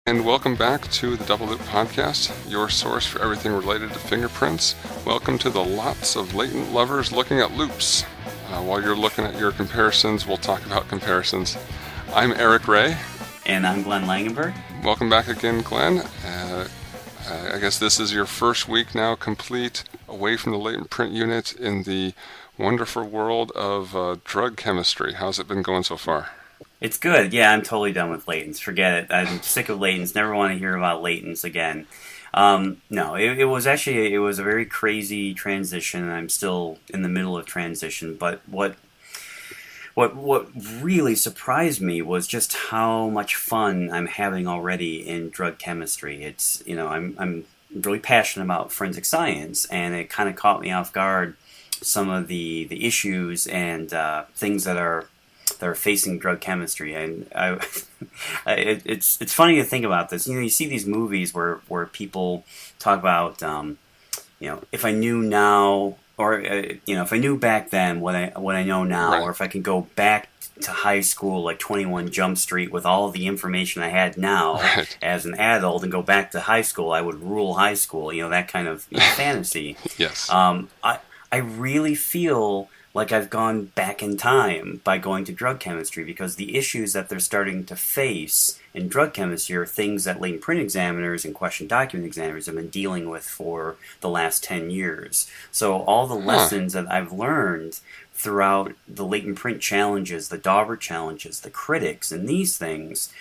And welcome back to the Double Loop Podcast, your source for everything related to fingerprints. Welcome to the lots of latent lovers looking at loops. While you're looking at your comparisons, we'll talk about comparisons. I'm Eric Ray. And I'm Glenn Langenberg. Welcome back again, Glenn. I guess this is your first week now complete away from the latent print unit in the wonderful world of drug chemistry. How's it been going so far? It's good. Yeah, I'm totally done with latents. Forget it. I'm sick of latents. Never want to hear about latents again. No, it was a very crazy transition, and I'm still in the middle of transition. But what really surprised me was just how much fun I'm having already in drug chemistry. It's I'm really passionate about forensic science, and it kind of caught me off guard. Some of the issues and things that are facing drug chemistry, and it's funny to think about this. You see these movies where people talk about if I knew now, or if I knew back then what I know now, right. Or if I can go back to high school like 21 Jump Street with all the information I had now right. as an adult and go back to high school, I would rule high school. That kind of fantasy. Yes. I really feel like I've gone back in time by going to drug chemistry, because the issues that they're starting to face in drug chemistry are things that latent print examiners and question document examiners have been dealing with for the last 10 years. So all the lessons that I've learned throughout the latent print challenges, the Dauber challenges, the critics, and these things,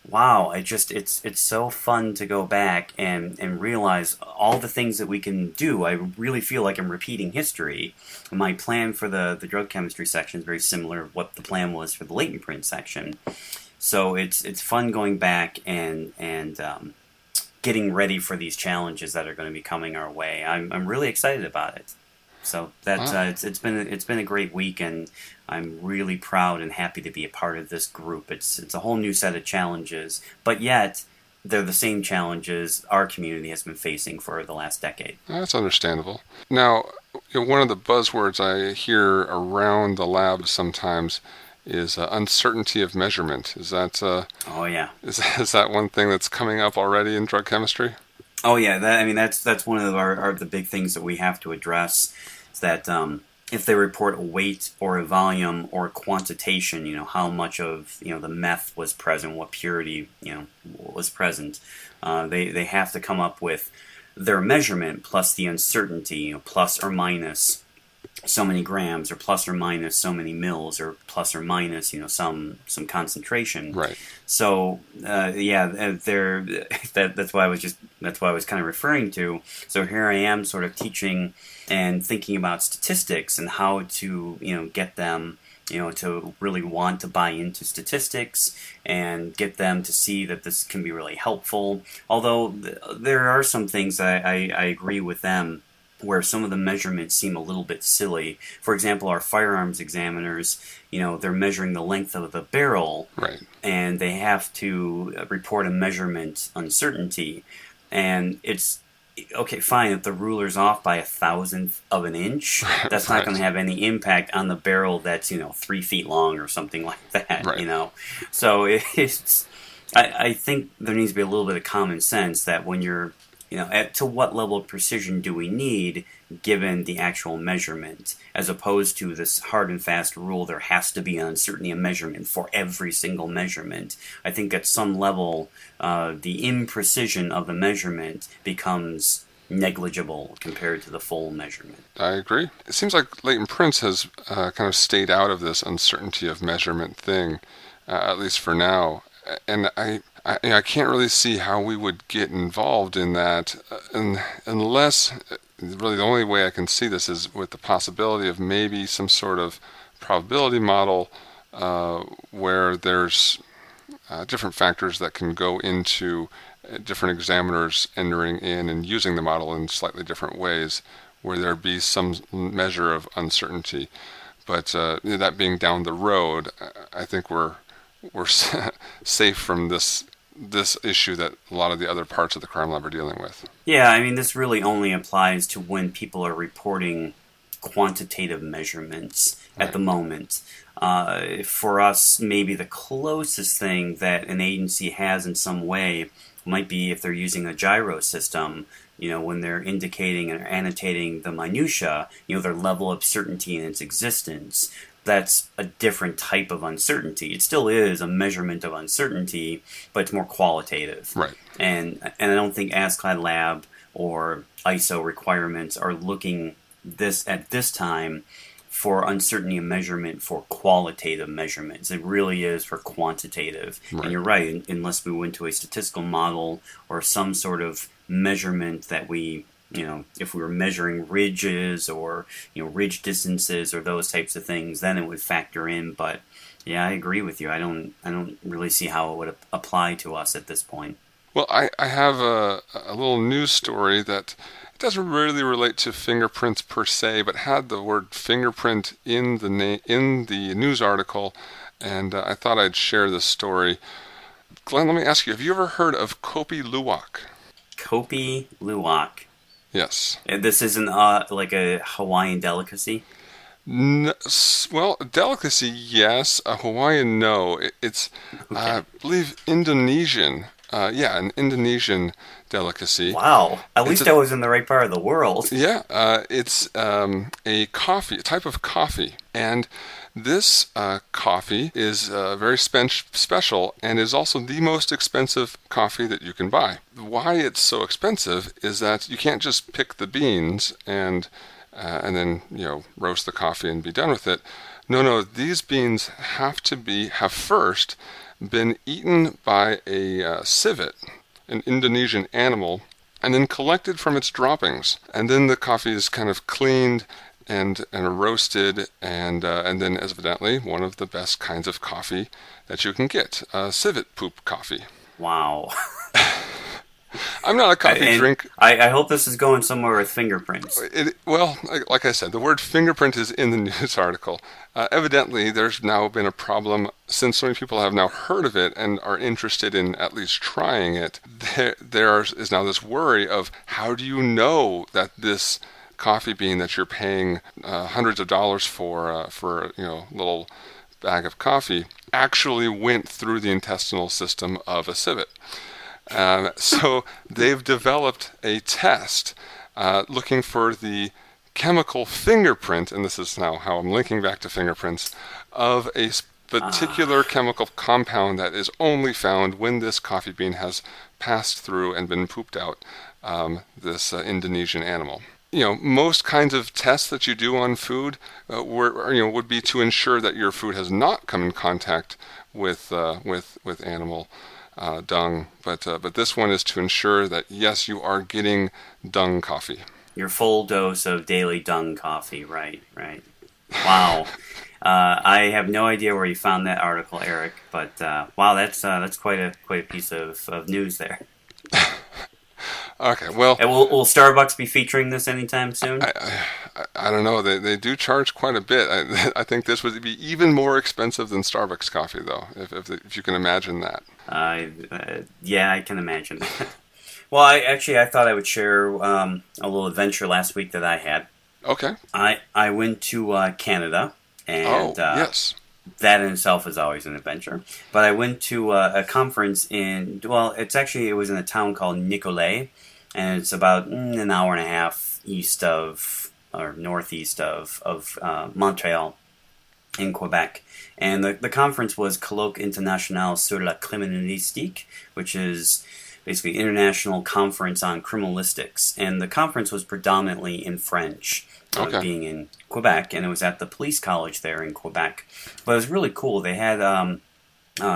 wow, it's so fun to go back and realize all the things that we can do. I really feel like I'm repeating history. My plan for the drug chemistry section is very similar to what the plan was for the latent print section. So it's fun going back and getting ready for these challenges that are going to be coming our way. I'm really excited about it. So it's been a great week, and I'm really proud and happy to be a part of this group. It's a whole new set of challenges, but yet they're the same challenges our community has been facing for the last decade. That's understandable. Now, one of the buzzwords I hear around the lab sometimes is uncertainty of measurement. Is that oh yeah? Is that one thing that's coming up already in drug chemistry? Oh yeah, that's one of the big things that we have to address. Is that if they report a weight or a volume or a quantitation, how much of the meth was present, what purity was present, they have to come up with their measurement plus the uncertainty, plus or minus so many grams, or plus or minus so many mils, or plus or minus some concentration. Right. So that's why I was kind of referring to. So here I am, sort of teaching and thinking about statistics and how to get them to really want to buy into statistics and get them to see that this can be really helpful. Although there are some things that I agree with them, where some of the measurements seem a little bit silly. For example, our firearms examiners, they're measuring the length of the barrel, right, and they have to report a measurement uncertainty. And it's, okay, fine, if the ruler's off by 1,000th of an inch, that's not going to have any impact on the barrel that's, 3 feet long or something like that, right. So I think there needs to be a little bit of common sense that when you're, to what level of precision do we need given the actual measurement, as opposed to this hard and fast rule, there has to be an uncertainty of measurement for every single measurement. I think at some level, the imprecision of the measurement becomes negligible compared to the full measurement. I agree. It seems like latent prints has kind of stayed out of this uncertainty of measurement thing, at least for now. And I can't really see how we would get involved in that unless, really the only way I can see this is with the possibility of maybe some sort of probability model where there's different factors that can go into different examiners entering in and using the model in slightly different ways, where there be some measure of uncertainty. But that being down the road, I think we're safe from this issue that a lot of the other parts of the crime lab are dealing with. Yeah, this really only applies to when people are reporting quantitative measurements at the moment. For us, maybe the closest thing that an agency has in some way might be if they're using a gyro system, when they're indicating and annotating the minutia, their level of certainty in its existence. That's a different type of uncertainty. It still is a measurement of uncertainty, but it's more qualitative. Right. And I don't think ASCII Lab or ISO requirements are looking at this time for uncertainty of measurement for qualitative measurements. It really is for quantitative. Right. And you're right, unless we went to a statistical model or some sort of measurement that we, if we were measuring ridges or, ridge distances or those types of things, then it would factor in. But yeah, I agree with you. I don't really see how it would apply to us at this point. Well, I have a little news story that doesn't really relate to fingerprints per se, but had the word fingerprint in the news article, and I thought I'd share this story. Glenn, let me ask you: have you ever heard of Kopi Luwak? Kopi Luwak. Yes. This isn't like a Hawaiian delicacy? Well, delicacy, yes. Hawaiian, no. It's, Okay. I believe, Indonesian. An Indonesian delicacy. Wow. At It's least a, I was in the right part of the world. yeah, it's a coffee, a type of coffee, and this coffee is very special and is also the most expensive coffee that you can buy. Why it's so expensive is that you can't just pick the beans and then roast the coffee and be done with it. No, these beans have first been eaten by a civet, an Indonesian animal, and then collected from its droppings. And then the coffee is kind of cleaned and roasted, and then evidently one of the best kinds of coffee that you can get, civet poop coffee. Wow. I'm not a coffee And drink. I hope this is going somewhere with fingerprints. Well, like I said, the word fingerprint is in the news article. Evidently, there's now been a problem since so many people have now heard of it and are interested in at least trying it. There is now this worry of how do you know that this coffee bean that you're paying hundreds of dollars for a little bag of coffee actually went through the intestinal system of a civet. So they've developed a test looking for the chemical fingerprint, and this is now how I'm linking back to fingerprints, of a particular chemical compound that is only found when this coffee bean has passed through and been pooped out this Indonesian animal. Most kinds of tests that you do on food would be to ensure that your food has not come in contact with animal dung, but this one is to ensure that yes, you are getting dung coffee. Your full dose of daily dung coffee, right. Wow. I have no idea where you found that article, Eric, but wow, that's quite a piece of news there. Okay, well, And will Starbucks be featuring this anytime soon? I don't know. They do charge quite a bit. I think this would be even more expensive than Starbucks coffee, though, if you can imagine that. Yeah, I can imagine that. Well, I thought I would share a little adventure last week that I had. Okay. I went to Canada, and yes. that in itself is always an adventure. But I went to a conference it was in a town called Nicolet, and it's about an hour and a half east of, or northeast of Montreal in Quebec. And the conference was Colloque International sur la Criminalistique, which is basically International Conference on Criminalistics. And the conference was predominantly in French, being in Quebec, and it was at the police college there in Quebec. But it was really cool. They had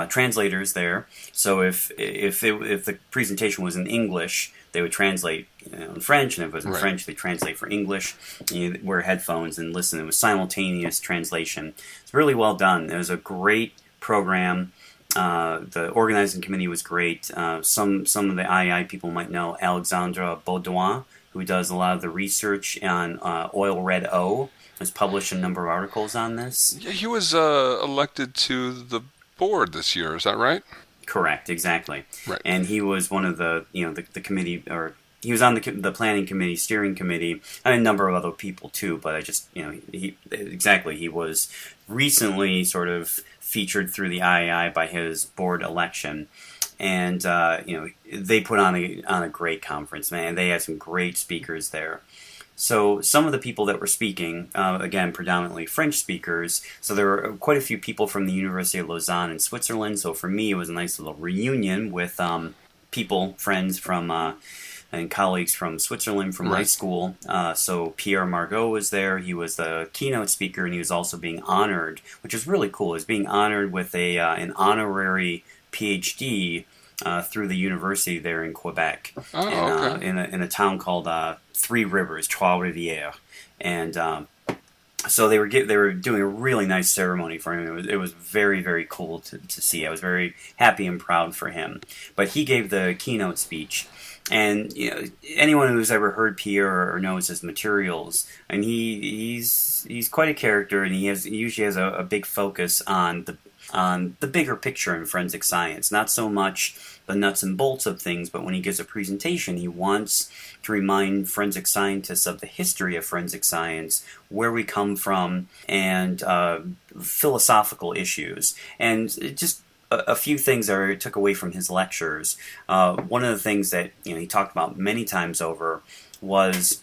translators there, so if the presentation was in English, they would translate in French, and if it was in French, they translate for English. You wear headphones and listen. It was simultaneous translation. It's really well done. It was a great program. The organizing committee was great. Some of the II people might know Alexandra Baudouin, who does a lot of the research on oil red O, has published a number of articles on this. Yeah, he was elected to the board this year. Is that right? Correct, exactly. Right. And he was one of the the committee, or he was on the planning committee, steering committee, and a number of other people too. But I just he was recently sort of featured through the IAI by his board election. and they put on a great conference. Man, they had some great speakers there. So some of the people that were speaking, again, predominantly French speakers. So there were quite a few people from the University of Lausanne in Switzerland. So for me, it was a nice little reunion with people, friends from and colleagues from Switzerland from my Right. school. So Pierre Margot was there. He was the keynote speaker, and he was also being honored, which is really cool. He was being honored with an honorary PhD through the university there in Quebec, Oh, okay. in a town called Three Rivers, Trois Rivières, and so they were doing a really nice ceremony for him. It was very, very cool to see. I was very happy and proud for him. But he gave the keynote speech, and anyone who's ever heard Pierre or knows his materials, and he's quite a character, and he usually has a big focus on the bigger picture in forensic science, not so much the nuts and bolts of things, but when he gives a presentation, he wants to remind forensic scientists of the history of forensic science, where we come from, and philosophical issues. And just a few things that I took away from his lectures. One of the things that he talked about many times over was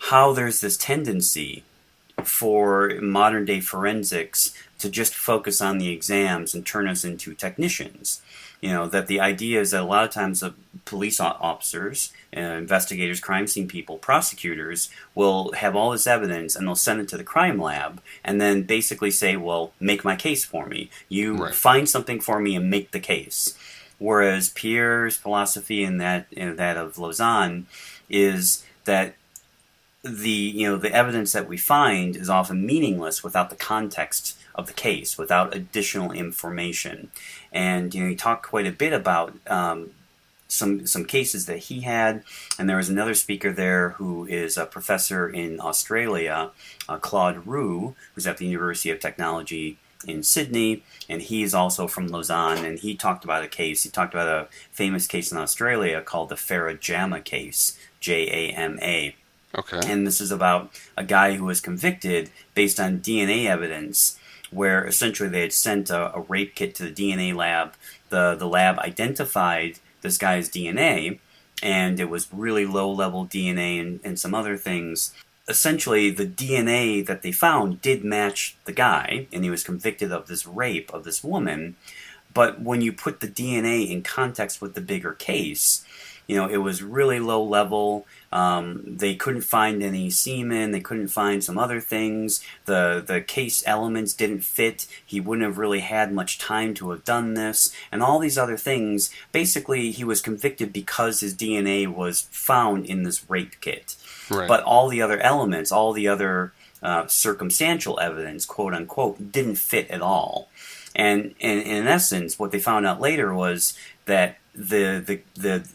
how there's this tendency for modern day forensics to just focus on the exams and turn us into technicians. That the idea is that a lot of times the police officers, investigators, crime scene people, prosecutors will have all this evidence and they'll send it to the crime lab and then basically say, well, make my case for me. You Right. find something for me and make the case. Whereas Pierre's philosophy and that of Lausanne is that the evidence that we find is often meaningless without the context of the case, without additional information. And he talked quite a bit about some cases that he had, and there was another speaker there who is a professor in Australia, Claude Roux, who's at the University of Technology in Sydney, and he's also from Lausanne, and he talked about a case. He talked about a famous case in Australia called the Farah Jama case, Jama. Okay. And this is about a guy who was convicted based on DNA evidence, where essentially they had sent a rape kit to the DNA lab. The lab identified this guy's DNA, and it was really low-level DNA and some other things. Essentially, the DNA that they found did match the guy, and he was convicted of this rape of this woman. But when you put the DNA in context with the bigger case, it was really low level. They couldn't find any semen. They couldn't find some other things. The case elements didn't fit. He wouldn't have really had much time to have done this. And all these other things. Basically, he was convicted because his DNA was found in this rape kit. Right. But all the other elements, all the other circumstantial evidence, quote unquote, didn't fit at all. And in essence, what they found out later was that the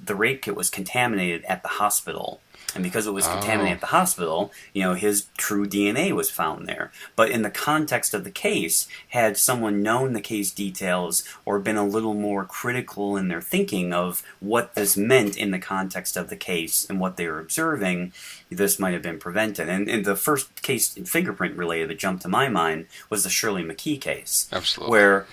rape kit was contaminated at the hospital. And because it was contaminated at the hospital, his true DNA was found there. But in the context of the case, had someone known the case details or been a little more critical in their thinking of what this meant in the context of the case and what they were observing, this might have been prevented. And the first case fingerprint related that jumped to my mind was the Shirley McKee case. Absolutely. Where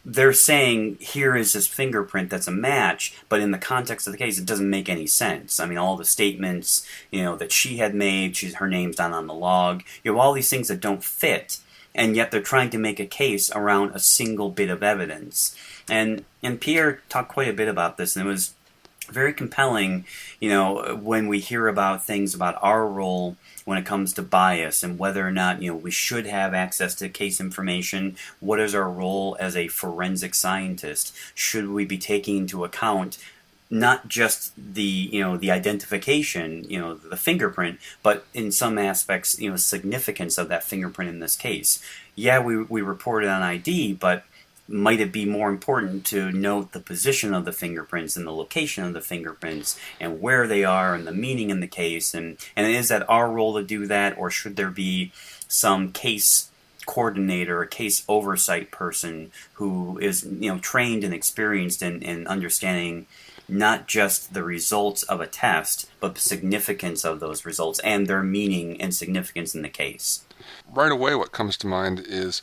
they're saying here is this fingerprint that's a match, but in the context of the case, it doesn't make any sense. I mean, all the statements, that she had made, her name's not on the log. You have all these things that don't fit, and yet they're trying to make a case around a single bit of evidence. And Pierre talked quite a bit about this, and it was very compelling, when we hear about things about our role when it comes to bias and whether or not, we should have access to case information. What is our role as a forensic scientist? Should we be taking into account not just the identification, the fingerprint, but in some aspects, significance of that fingerprint in this case? Yeah, we reported on ID, but might it be more important to note the position of the fingerprints and the location of the fingerprints and where they are and the meaning in the case? And is that our role to do that, or should there be some case coordinator, a case oversight person who is trained and experienced in understanding not just the results of a test, but the significance of those results and their meaning and significance in the case? Right away, what comes to mind is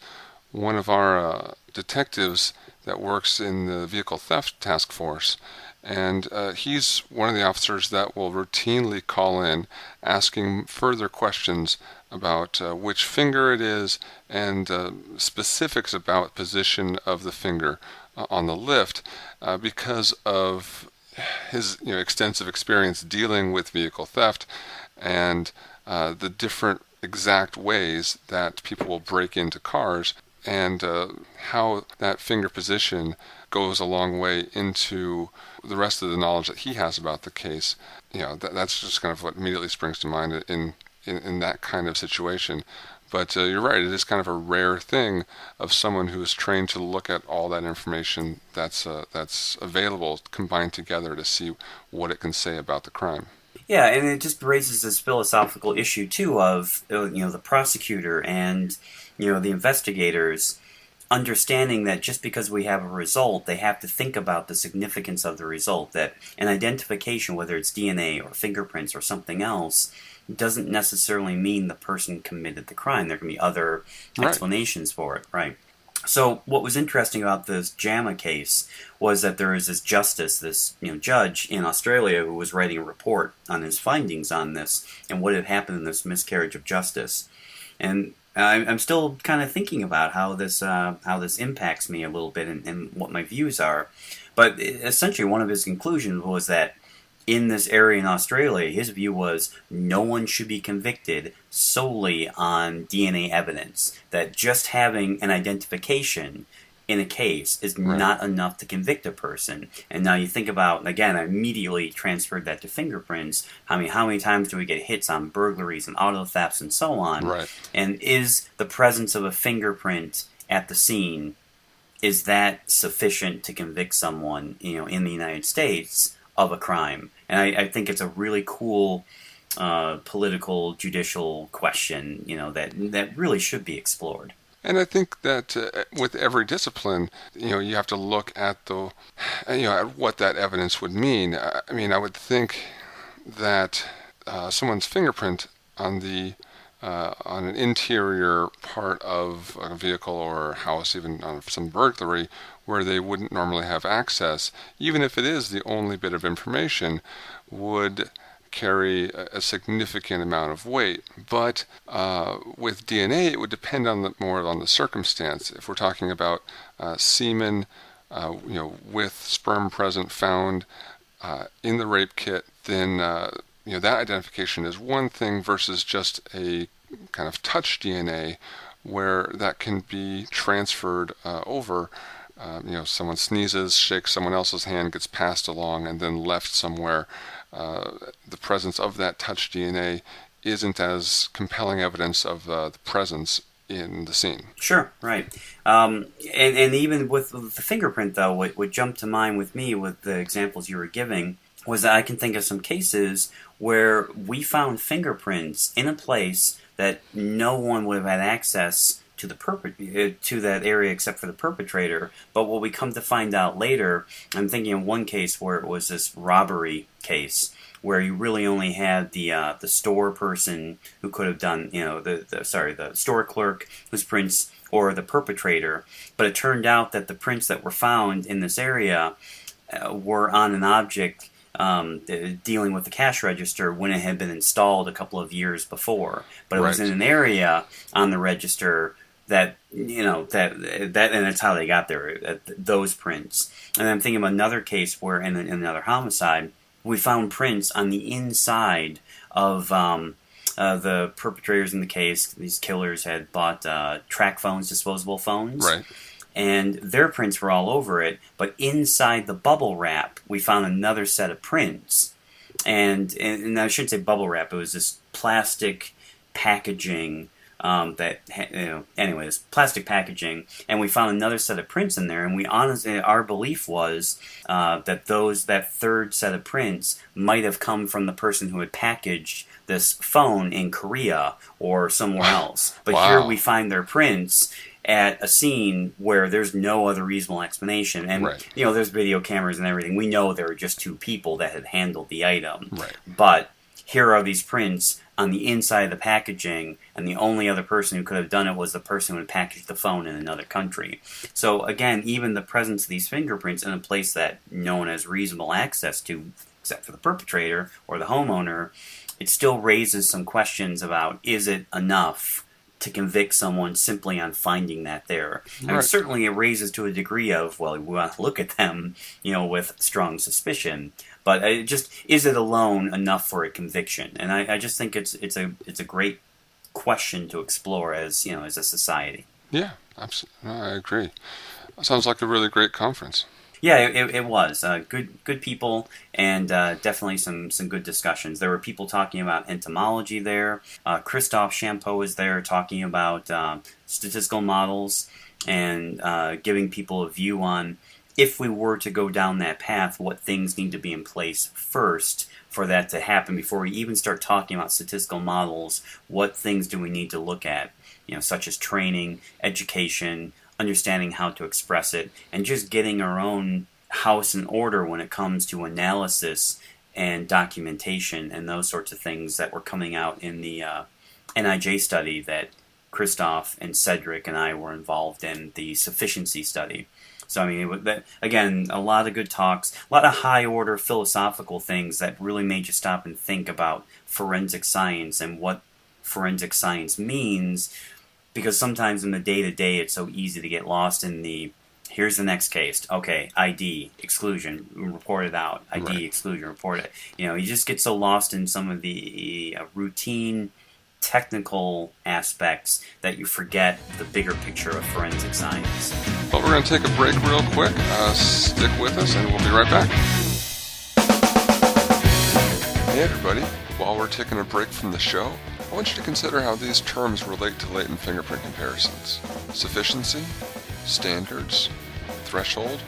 one of our detectives that works in the vehicle theft task force. And he's one of the officers that will routinely call in asking further questions about which finger it is and specifics about position of the finger on the lift because of his extensive experience dealing with vehicle theft and the different exact ways that people will break into cars and how that finger position goes a long way into the rest of the knowledge that he has about the case. That's just kind of what immediately springs to mind in that kind of situation. But you're right, it is kind of a rare thing of someone who is trained to look at all that information that's available combined together to see what it can say about the crime. Yeah, and it just raises this philosophical issue too of the prosecutor and the investigators understanding that just because we have a result, they have to think about the significance of the result. That an identification, whether it's DNA or fingerprints or something else, doesn't necessarily mean the person committed the crime. There can be other explanations for it, right? So what was interesting about this JAMA case was that there was this justice, this judge in Australia who was writing a report on his findings on this and what had happened in this miscarriage of justice. And I'm still kind of thinking about how this impacts me a little bit and what my views are. But essentially one of his conclusions was that in this area in Australia, his view was no one should be convicted solely on DNA evidence. That just having an identification in a case is not enough to convict a person. And now you think about, again, I immediately transferred that to fingerprints. How many times do we get hits on burglaries and auto thefts and so on? Right. And is the presence of a fingerprint at the scene, is that sufficient to convict someone, in the United States of a crime? And I think it's a really cool political, judicial question, that really should be explored. And I think that with every discipline, you have to look at at what that evidence would mean. I mean, I would think that someone's fingerprint on an interior part of a vehicle or house, even on some burglary, where they wouldn't normally have access, even if it is the only bit of information, would carry a significant amount of weight. But with DNA, it would depend more on the circumstance. If we're talking about semen, with sperm present found in the rape kit, then that identification is one thing versus just a kind of touch DNA, where that can be transferred over. Someone sneezes, shakes someone else's hand, gets passed along, and then left somewhere. The presence of that touch DNA isn't as compelling evidence of the presence in the scene. Sure, right. And even with the fingerprint, though, what jumped to mind with me with the examples you were giving was that I can think of some cases where we found fingerprints in a place that no one would have had access to that area except for the perpetrator. But what we come to find out later, I'm thinking of one case where it was this robbery case where you really only had the store person who could have done, the store clerk whose prints, or the perpetrator. But it turned out that the prints that were found in this area were on an object dealing with the cash register when it had been installed a couple of years before. But it was in an area on the register that and that's how they got there, those prints. And I'm thinking of another case where in another homicide, we found prints on the inside of the perpetrators in the case. These killers had bought track phones, disposable phones. Right. And their prints were all over it, but inside the bubble wrap, we found another set of prints. And I shouldn't say bubble wrap, it was this plastic packaging plastic packaging, and we found another set of prints in there, and our belief was that third set of prints might have come from the person who had packaged this phone in Korea or somewhere else. But here we find their prints at a scene where there's no other reasonable explanation, and there's video cameras and everything. We know there were just two people that had handled the item, right. But here are these prints on the inside of the packaging, and the only other person who could have done it was the person who had packaged the phone in another country. So again, even the presence of these fingerprints in a place that no one has reasonable access to, except for the perpetrator or the homeowner, it still raises some questions about, is it enough to convict someone simply on finding that there? I mean, certainly it raises to a degree of, well, we want to look at them, with strong suspicion. But is it alone enough for a conviction? And I just think it's a great question to explore as a society. Yeah, absolutely. I agree. Sounds like a really great conference. Yeah, it was good people, and definitely some good discussions. There were people talking about entomology there. Christophe Champeau was there talking about statistical models and giving people a view on, if we were to go down that path, what things need to be in place first for that to happen before we even start talking about statistical models. What things do we need to look at, such as training, education, understanding how to express it, and just getting our own house in order when it comes to analysis and documentation and those sorts of things that were coming out in the NIJ study that Christophe and Cedric and I were involved in, the sufficiency study. So, I mean, again, a lot of good talks, a lot of high-order philosophical things that really made you stop and think about forensic science and what forensic science means, because sometimes in the day-to-day it's so easy to get lost in the, here's the next case, okay, ID, exclusion, report it out, ID, right. Exclusion, report it. You just get so lost in some of the routine technical aspects that you forget the bigger picture of forensic science. Well, we're going to take a break real quick. Stick with us, and we'll be right back. Hey, everybody. While we're taking a break from the show, I want you to consider how these terms relate to latent fingerprint comparisons. Sufficiency, standards, threshold,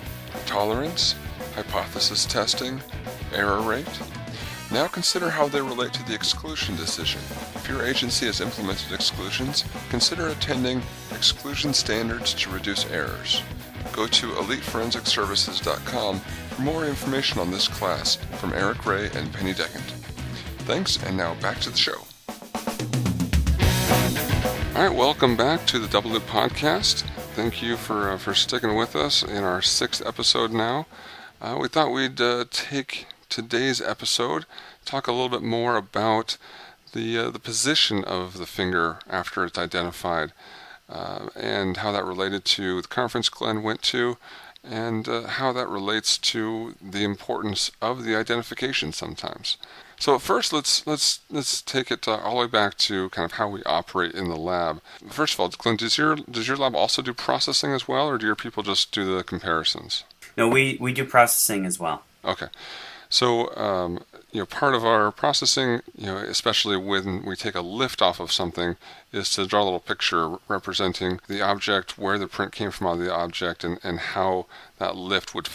tolerance, hypothesis testing, error rate. Now consider how they relate to the exclusion decision. If your agency has implemented exclusions, consider attending exclusion standards to reduce errors. Go to eliteforensicservices.com for more information on this class from Eric Ray and Penny Deckant. Thanks, and now back to the show. All right, welcome back to the Double Loop Podcast. Thank you for sticking with us in our 6th episode now. We thought we'd take today's episode, talk a little bit more about the position of the finger after it's identified, and how that related to the conference Glenn went to, and how that relates to the importance of the identification sometimes. So at first, let's take it all the way back to kind of how we operate in the lab. First of all, Glenn, does your lab also do processing as well, or do your people just do the comparisons? No, we do processing as well. Okay. So, part of our processing, especially when we take a lift off of something, is to draw a little picture representing the object, where the print came from out of the object, and how that lift would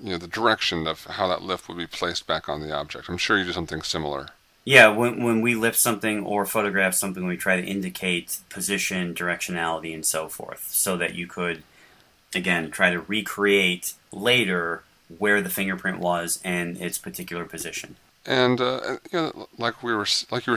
the direction of how that lift would be placed back on the object. I'm sure you do something similar. Yeah, when we lift something or photograph something, we try to indicate position, directionality, and so forth, so that you could, again, try to recreate later where the fingerprint was and its particular position. And like you were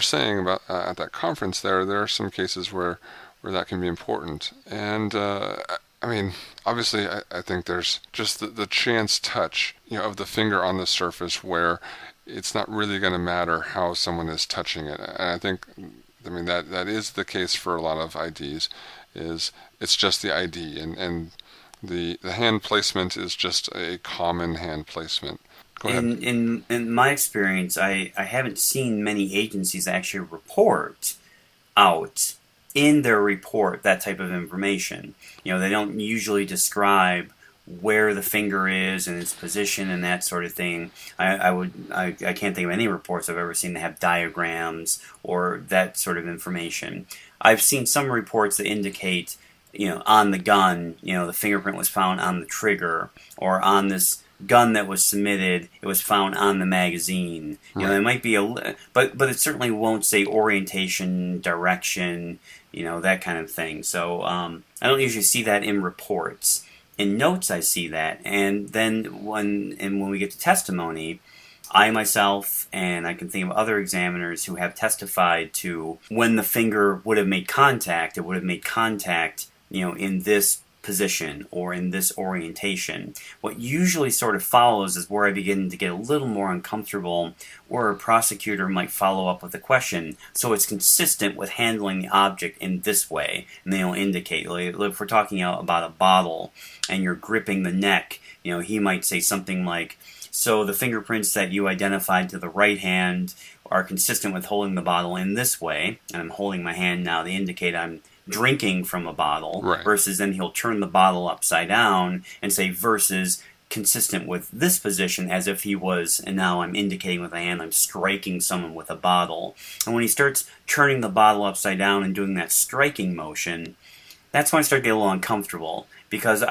saying about at that conference, there are some cases where that can be important. And I mean, obviously, I think there's just the chance touch, of the finger on the surface where it's not really going to matter how someone is touching it. And I think, that is the case for a lot of IDs. It's just the ID, and the hand placement is just a common hand placement. Go ahead. In my experience, I haven't seen many agencies actually report out in their report that type of information. They don't usually describe where the finger is and its position and that sort of thing. I can't think of any reports I've ever seen that have diagrams or that sort of information. I've seen some reports that indicate, on the gun, the fingerprint was found on the trigger, or on this gun that was submitted, it was found on the magazine. Right. It might be but it certainly won't say orientation, direction, that kind of thing. So I don't usually see that in reports. In notes, I see that, and then when we get to testimony, I myself, and I can think of other examiners who have testified to when the finger would have made contact, it would have made contact, in this position or in this orientation. What usually sort of follows is where I begin to get a little more uncomfortable, where a prosecutor might follow up with a question, so it's consistent with handling the object in this way, and they'll indicate, like if we're talking about a bottle and you're gripping the neck, he might say something like, so the fingerprints that you identified to the right hand are consistent with holding the bottle in this way, and I'm holding my hand now. They indicate I'm drinking from a bottle, Right. versus then he'll turn the bottle upside down and say versus consistent with this position, as if he was, and now I'm indicating with my hand I'm striking someone with a bottle. And when he starts turning the bottle upside down and doing that striking motion, that's when I start to get a little uncomfortable, because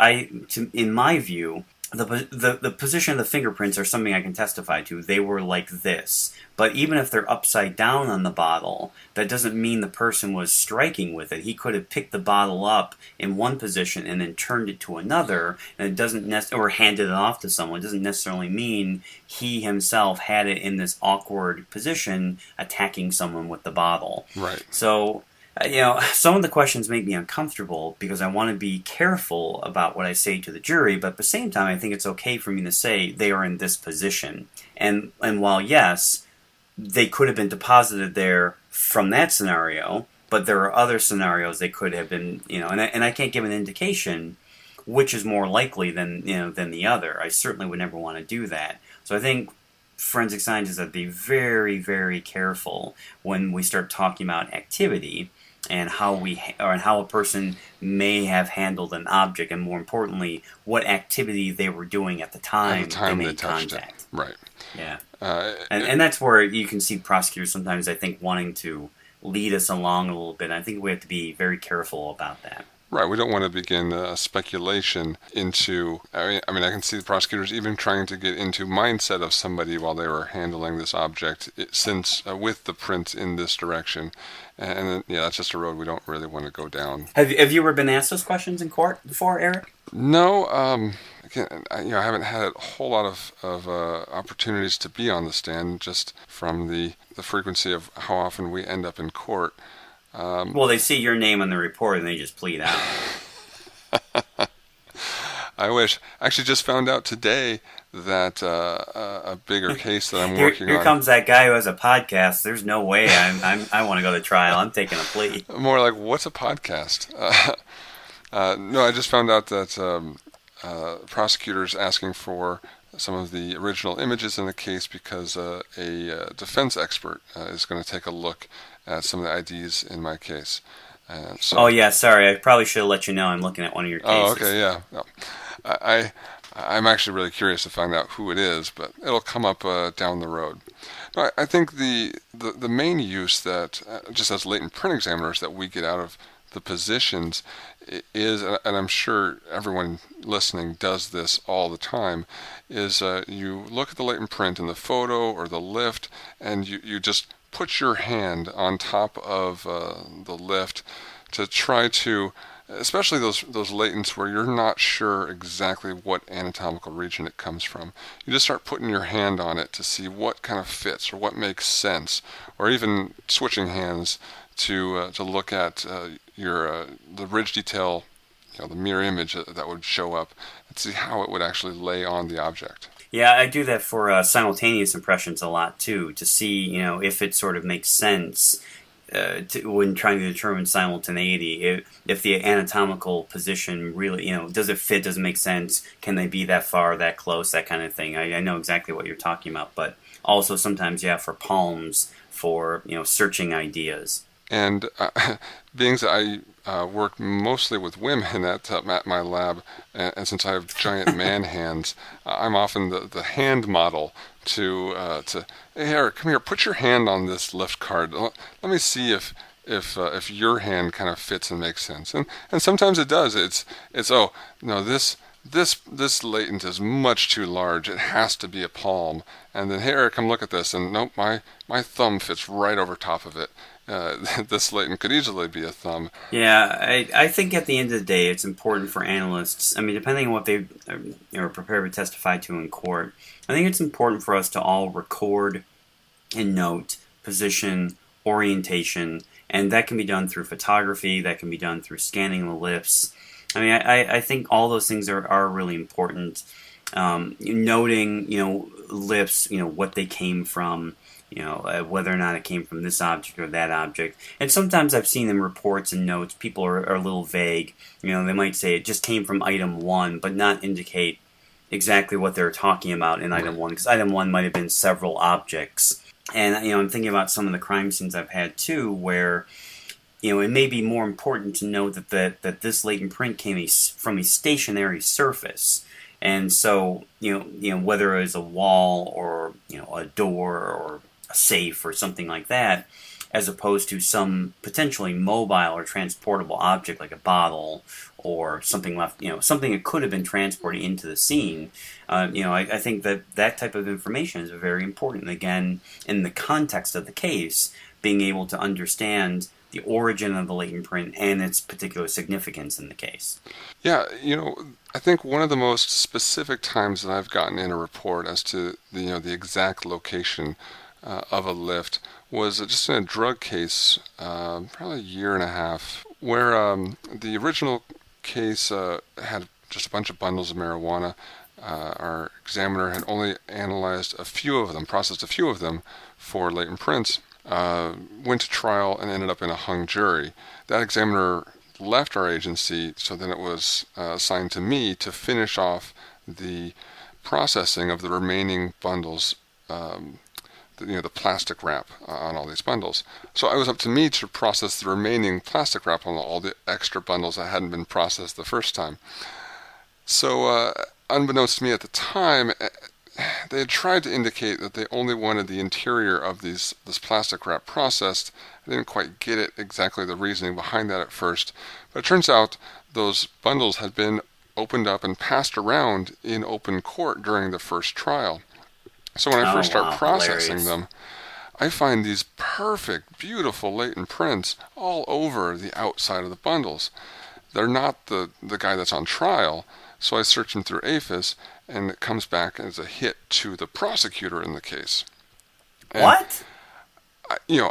in my view, the position of the fingerprints are something I can testify to. They were like this. But even if they're upside down on the bottle, that doesn't mean the person was striking with it. He could have picked the bottle up in one position and then turned it to another, and it doesn't or handed it off to someone. It doesn't necessarily mean he himself had it in this awkward position attacking someone with the bottle. Right. So some of the questions make me uncomfortable because I want to be careful about what I say to the jury, but at the same time, I think it's okay for me to say they are in this position. And while, yes, they could have been deposited there from that scenario, but there are other scenarios they could have been, and I can't give an indication which is more likely than the other. I certainly would never want to do that. So I think forensic scientists have to be very, very careful when we start talking about activity and how a person may have handled an object, and more importantly, what activity they were doing at the time they made contact. It. Right. Yeah. And that's where you can see prosecutors sometimes, I think, wanting to lead us along a little bit. I think we have to be very careful about that. Right, we don't want to begin speculation into. I mean, I can see the prosecutors even trying to get into mindset of somebody while they were handling this object, since with the print in this direction, and that's just a road we don't really want to go down. Have you ever been asked those questions in court before, Eric? No, again, I haven't had a whole lot of opportunities to be on the stand, just from the frequency of how often we end up in court. Well, they see your name on the report and they just plead out. I wish. I actually just found out today that a bigger case that I'm working on. Here comes that guy who has a podcast. There's no way I want to go to trial. I'm taking a plea. More like, what's a podcast? No, I just found out that prosecutors asking for some of the original images in the case because a defense expert is going to take a look at some of the IDs in my case. Oh yeah, sorry. I probably should have let you know I'm looking at one of your cases. Oh, okay, yeah. No. I'm actually really curious to find out who it is, but it'll come up down the road. I think the main use that, just as latent print examiners, that we get out of the positions is, and I'm sure everyone listening does this all the time, is you look at the latent print in the photo or the lift, and you just put your hand on top of the lift to try to, especially those latents where you're not sure exactly what anatomical region it comes from. You just start putting your hand on it to see what kind of fits or what makes sense, or even switching hands to look at the ridge detail, the mirror image that would show up, and see how it would actually lay on the object. Yeah, I do that for simultaneous impressions a lot too, to see if it sort of makes sense when trying to determine simultaneity. If the anatomical position really, does it fit? Does it make sense? Can they be that far, that close, that kind of thing? I know exactly what you're talking about, but also sometimes, for palms, for searching ideas. And being that I work mostly with women at my lab, and since I have giant man hands, I'm often the hand model to hey, Eric, come here, put your hand on this lift card. Let me see if your hand kind of fits and makes sense. And sometimes it does. It's oh no, this this latent is much too large. It has to be a palm. And then, hey, Eric, come look at this. And nope, my thumb fits right over top of it. This latent could easily be a thumb. Yeah, I think at the end of the day, it's important for analysts. I mean, depending on what they are prepared to testify to in court, I think it's important for us to all record and note position, orientation, and that can be done through photography. That can be done through scanning the lips. I mean, I think all those things are really important. Noting, lips, what they came from, whether or not it came from this object or that object. And sometimes I've seen in reports and notes, people are a little vague. They might say it just came from item one, but not indicate exactly what they're talking about in item one, because item one might have been several objects. And, I'm thinking about some of the crime scenes I've had too, where it may be more important to know that this latent print came from a stationary surface. And so, whether it was a wall or, a door or a safe or something like that, as opposed to some potentially mobile or transportable object like a bottle or something left, something that could have been transported into the scene. I think that type of information is very important. Again, in the context of the case, being able to understand the origin of the latent print and its particular significance in the case. Yeah, I think one of the most specific times that I've gotten in a report as to the exact location of a lift was just in a drug case, probably a year and a half, where the original case had just a bunch of bundles of marijuana. Our examiner had only analyzed a few of them, processed a few of them for latent prints. Went to trial and ended up in a hung jury. That examiner left our agency, so then it was assigned to me to finish off the processing of the remaining bundles, the plastic wrap on all these bundles. So it was up to me to process the remaining plastic wrap on all the extra bundles that hadn't been processed the first time. So, unbeknownst to me at the time, they had tried to indicate that they only wanted the interior of this plastic wrap processed. I didn't quite get it exactly the reasoning behind that at first, but it turns out those bundles had been opened up and passed around in open court during the first trial. So when I first start processing Hilarious. them, I find these perfect, beautiful latent prints all over the outside of the bundles. They're not the guy that's on trial, so I search them through APHIS, and it comes back as a hit to the prosecutor in the case. And What?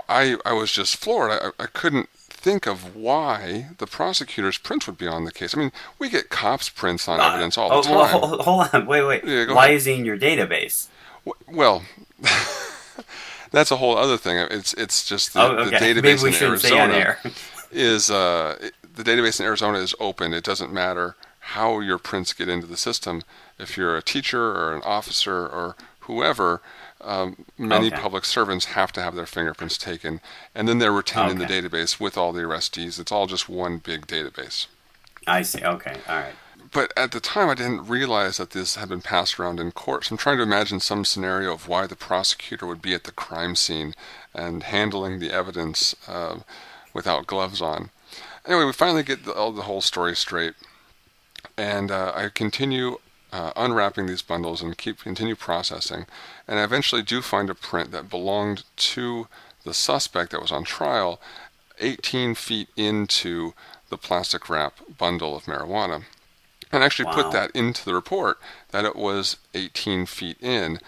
I was just floored. I couldn't think of why the prosecutor's prints would be on the case. I mean, we get cops' prints on evidence all the Well, time. hold on. Wait. Yeah, go Why ahead. is he in your database? Well, that's a whole other thing. It's just Oh, the okay. Maybe database we in shouldn't say on Arizona air. is the database in Arizona is open. It doesn't matter how your prints get into the system. If you're a teacher or an officer or whoever, many Okay. public servants have to have their fingerprints taken, and then they're retained in the Okay. database with all the arrestees. It's all just one big database. I see. Okay. All right. But at the time, I didn't realize that this had been passed around in court. So I'm trying to imagine some scenario of why the prosecutor would be at the crime scene and handling the evidence without gloves on. Anyway, we finally get the whole story straight, and I continue unwrapping these bundles and continue processing, and I eventually do find a print that belonged to the suspect that was on trial, 18 feet into the plastic wrap bundle of marijuana. And actually put Wow. that into the report that it was 18 feet in,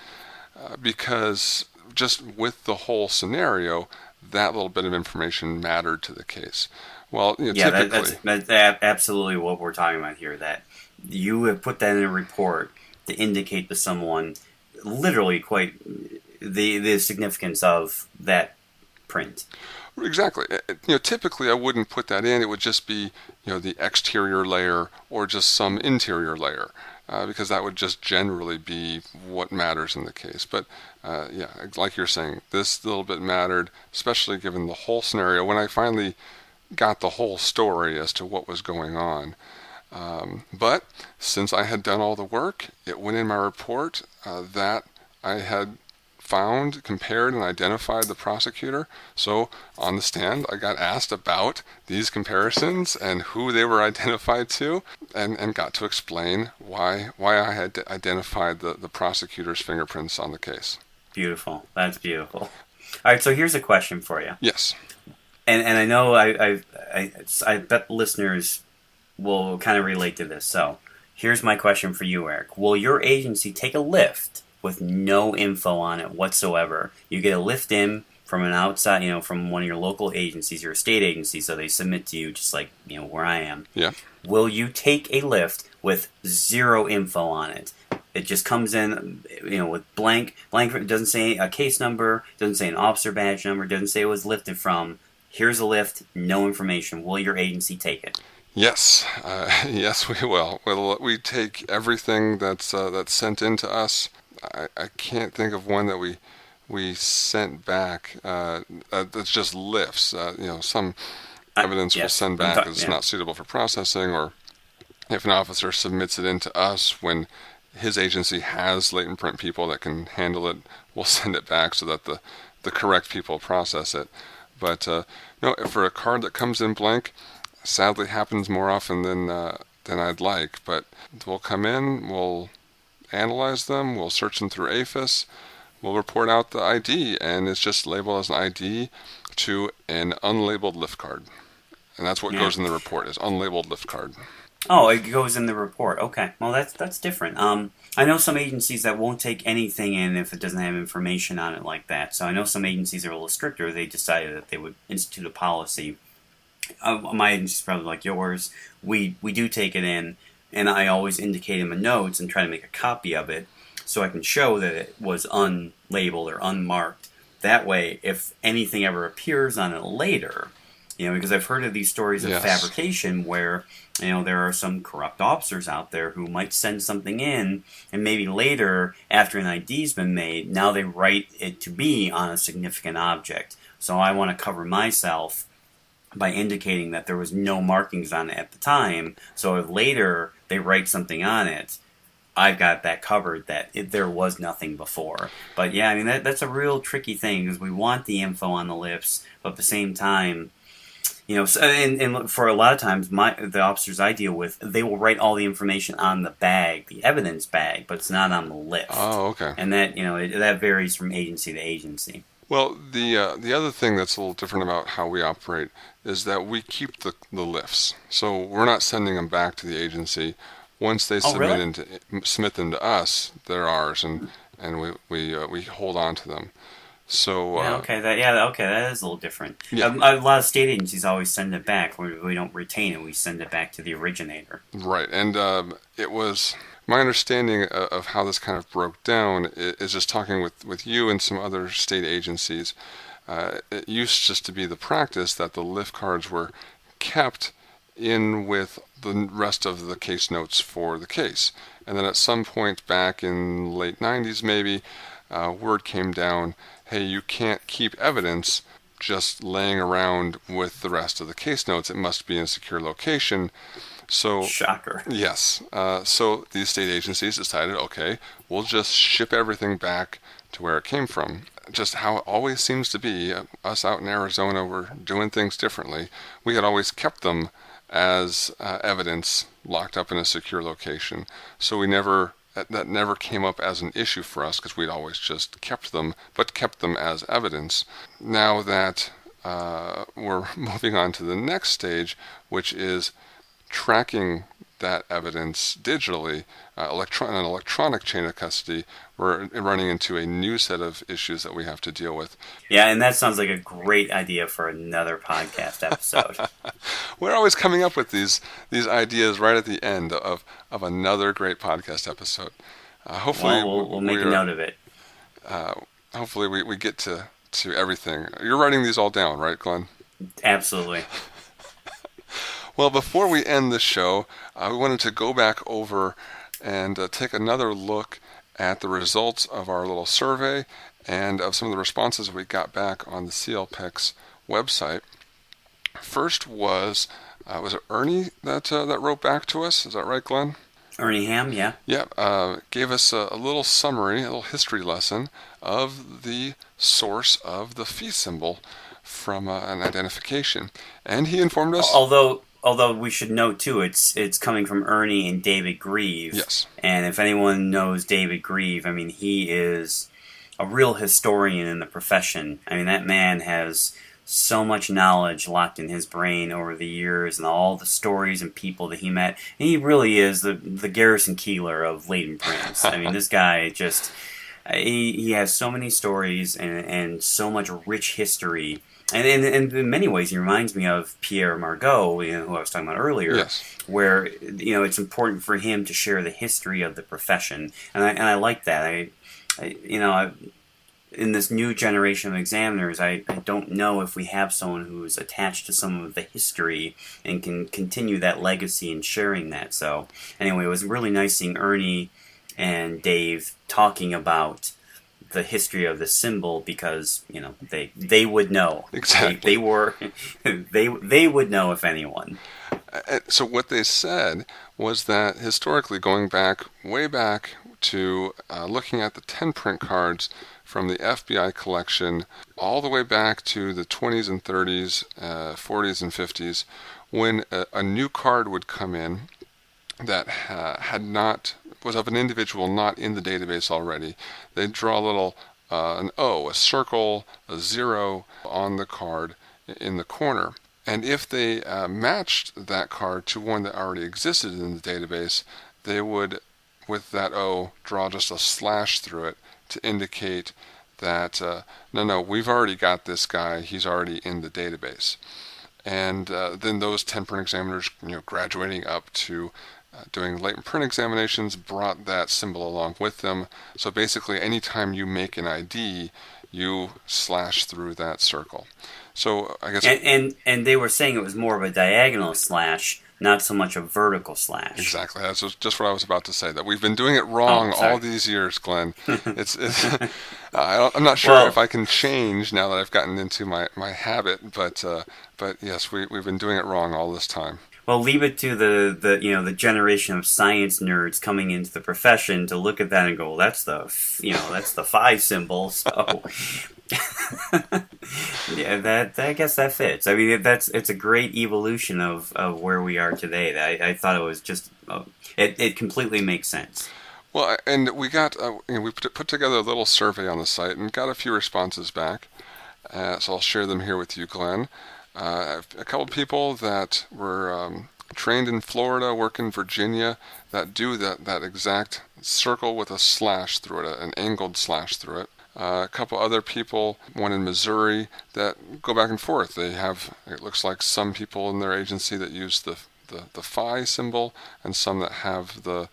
because just with the whole scenario, that little bit of information mattered to the case. Well, Yeah, typically, that's absolutely what we're talking about here. That you have put that in a report to indicate to someone literally quite the significance of that print. exactly. Typically I wouldn't put that in. It would just be, the exterior layer or just some interior layer, because that would just generally be what matters in the case. But yeah, like you're saying, this little bit mattered, especially given the whole scenario. When I finally got the whole story as to what was going on. But since I had done all the work, it went in my report that I had found, compared, and identified the prosecutor. So on the stand, I got asked about these comparisons and who they were identified to, and got to explain why I had identified the prosecutor's fingerprints on the case. Beautiful. That's beautiful. All right, so here's a question for you. Yes. And I know I bet listeners will kind of relate to this. So here's my question for you, Eric. Will your agency take a lift with no info on it whatsoever? You get a lift in from an outside, from one of your local agencies, your state agency, so they submit to you just like, where I am. Yeah. Will you take a lift with zero info on it? It just comes in, with blank. It doesn't say a case number, doesn't say an officer badge number, doesn't say it was lifted from. Here's a lift, no information. Will your agency take it? Yes, yes, we will. We take everything that's sent in to us. I can't think of one that we sent back that's just lifts. Some evidence we'll send back is not suitable for processing, or if an officer submits it in to us when his agency has latent print people that can handle it, we'll send it back so that the correct people process it. But no, for a card that comes in blank, sadly happens more often than I'd like. But we'll come in, we'll analyze them, we'll search them through APHIS, we'll report out the ID, and it's just labeled as an ID to an unlabeled lift card. And that's what goes in the report, is unlabeled lift card. Oh, it goes in the report. Okay. Well, that's different. I know some agencies that won't take anything in if it doesn't have information on it like that. So I know some agencies are a little stricter. They decided that they would institute a policy. My agency's probably like yours. We do take it in, and I always indicate in my notes and try to make a copy of it so I can show that it was unlabeled or unmarked. That way, if anything ever appears on it later, because I've heard of these stories of fabrication where, there are some corrupt officers out there who might send something in, and maybe later, after an ID's been made, now they write it to be on a significant object. So I want to cover myself by indicating that there was no markings on it at the time, so if later they write something on it, I've got that covered, that there was nothing before. But yeah, that's a real tricky thing, because we want the info on the lifts, but at the same time, and for a lot of times, the officers I deal with, they will write all the information on the bag, the evidence bag, but it's not on the lift. Oh, okay. And that, that varies from agency to agency. Well, the other thing that's a little different about how we operate is that we keep the lifts. So we're not sending them back to the agency. Once they submit them to us, they're ours, and we hold on to them. So that is a little different. Yeah. A lot of state agencies always send it back. We don't retain it. We send it back to the originator. Right, and it was my understanding of how this kind of broke down is just talking with you and some other state agencies. It used just to be the practice that the lift cards were kept in with the rest of the case notes for the case. And then at some point back in late 90s maybe, word came down, hey, you can't keep evidence just laying around with the rest of the case notes. It must be in a secure location. So, shocker. Yes. So these state agencies decided, okay, we'll just ship everything back to where it came from. Just how it always seems to be. Us out in Arizona, we're doing things differently. We had always kept them as evidence locked up in a secure location. So that never came up as an issue for us because we'd always just kept them as evidence. Now that we're moving on to the next stage, which is tracking that evidence digitally, an electronic chain of custody, we're running into a new set of issues that we have to deal with. Yeah, and that sounds like a great idea for another podcast episode. We're always coming up with these ideas right at the end of another great podcast episode. Hopefully, we'll make a note of it. Hopefully, we get to everything. You're writing these all down, right, Glenn? Absolutely. Well, before we end the show, we wanted to go back over and take another look at the results of our little survey and of some of the responses we got back on the CLPEX website. First was it Ernie that wrote back to us? Is that right, Glenn? Ernie Ham, yeah. Yeah, gave us a little summary, a little history lesson of the source of the fee symbol from an identification. And he informed us, Although we should note too, it's coming from Ernie and David Grieve, yes, and if anyone knows David Grieve, I mean he is a real historian in the profession. I mean that man has so much knowledge locked in his brain over the years, and all the stories and people that he met. And he really is the Garrison Keillor of Latent Prints. I mean this guy just he has so many stories and so much rich history. And in many ways, he reminds me of Pierre Margot, who I was talking about earlier, yes, where it's important for him to share the history of the profession, and I like that. In this new generation of examiners, I don't know if we have someone who's attached to some of the history and can continue that legacy and sharing that. So anyway, it was really nice seeing Ernie and Dave talking about the history of the symbol because they would know. exactly. They were they would know if anyone. So what they said was that historically, going back way back to looking at the 10 print cards from the FBI collection, all the way back to the 20s and 30s, 40s and 50s, when a new card would come in that was of an individual not in the database already, they'd draw a little an O, a circle, a zero on the card in the corner. And if they matched that card to one that already existed in the database, they would, with that O, draw just a slash through it to indicate that no, we've already got this guy. He's already in the database. And then those 10 print examiners, graduating up to doing latent print examinations, brought that symbol along with them. So basically, anytime you make an ID, you slash through that circle. So I guess And they were saying it was more of a diagonal slash, not so much a vertical slash. exactly, that's just what I was about to say. That we've been doing it wrong all these years, Glenn. I'm not sure if I can change now that I've gotten into my habit, but yes, we've been doing it wrong all this time. Well, leave it to the generation of science nerds coming into the profession to look at that and go, well, that's the phi symbol. So yeah, that I guess that fits. I mean, it's a great evolution of where we are today. I thought it was just it completely makes sense. Well, and we got we put together a little survey on the site and got a few responses back. So I'll share them here with you, Glenn. A couple people that were trained in Florida, work in Virginia, that do that exact circle with a slash through it, an angled slash through it. A couple other people, one in Missouri, that go back and forth. They have, it looks like some people in their agency that use the phi symbol, and some that have the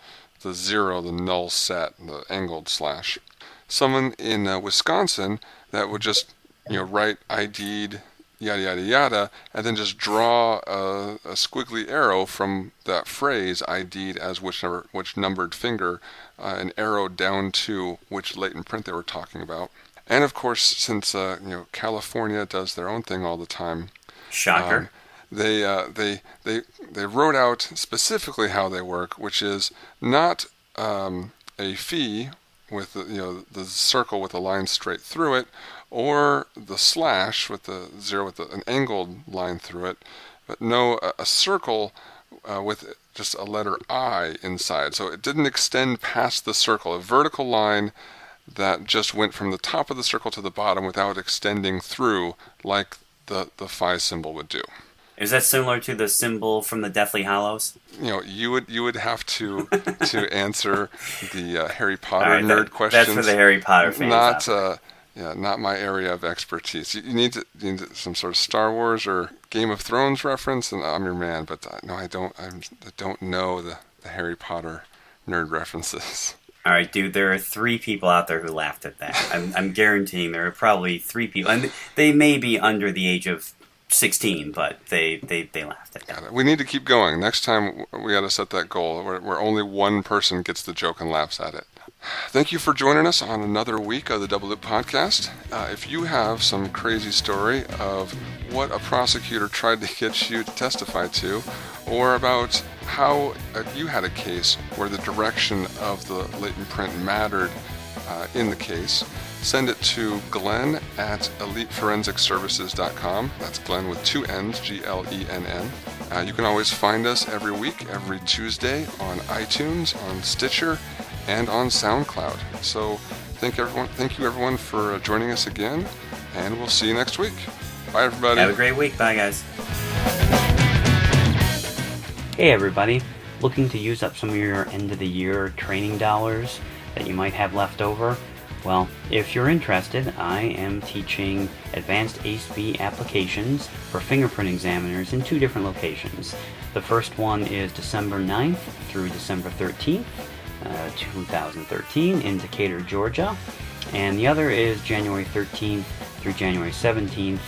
zero, the null set, the angled slash. Someone in Wisconsin that would just write ID'd yada yada yada, and then just draw a squiggly arrow from that phrase ID'd as which numbered finger, an arrow down to which latent print they were talking about. And of course, since California does their own thing all the time, Shocker. They wrote out specifically how they work, which is not a fee with the circle with a line straight through it, or the slash with the zero with an angled line through it, but no, a circle with just a letter I inside. So it didn't extend past the circle, a vertical line that just went from the top of the circle to the bottom without extending through like the phi symbol would do. Is that similar to the symbol from the Deathly Hallows? You would have to answer the Harry Potter right, nerd questions. That's for the Harry Potter fans. Not my area of expertise. You need some sort of Star Wars or Game of Thrones reference, and I'm your man. But no, I don't know the Harry Potter nerd references. All right, dude. There are 3 people out there who laughed at that. I'm guaranteeing there are probably 3 people, and they may be under the age of 16, but they laughed at that. We need to keep going. Next time we got to set that goal where only one person gets the joke and laughs at it. Thank you for joining us on another week of the Double Loop Podcast. If you have some crazy story of what a prosecutor tried to get you to testify to, or about how you had a case where the direction of the latent print mattered in the case, send it to Glenn at eliteforensicservices.com. That's Glenn with two N's, Glenn. You can always find us every week, every Tuesday on iTunes, on Stitcher, and on SoundCloud. So thank you everyone for joining us again, and we'll see you next week. Bye everybody. Have a great week. Bye guys. Hey everybody. Looking to use up some of your end of the year training dollars that you might have left over? Well, if you're interested, I am teaching advanced ACE-B applications for fingerprint examiners in two different locations. The first one is December 9th through December 13th, 2013 in Decatur, Georgia. And the other is January 13th through January 17th,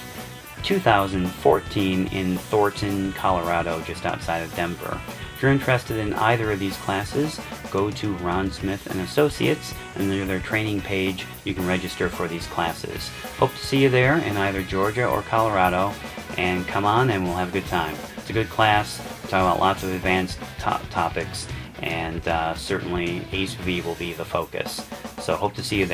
2014 in Thornton, Colorado, just outside of Denver. If you're interested in either of these classes, go to Ron Smith and Associates, and under their training page, you can register for these classes. Hope to see you there in either Georgia or Colorado, and come on and we'll have a good time. It's a good class. We're talking about lots of advanced topics, and certainly ACE-V will be the focus. So hope to see you there.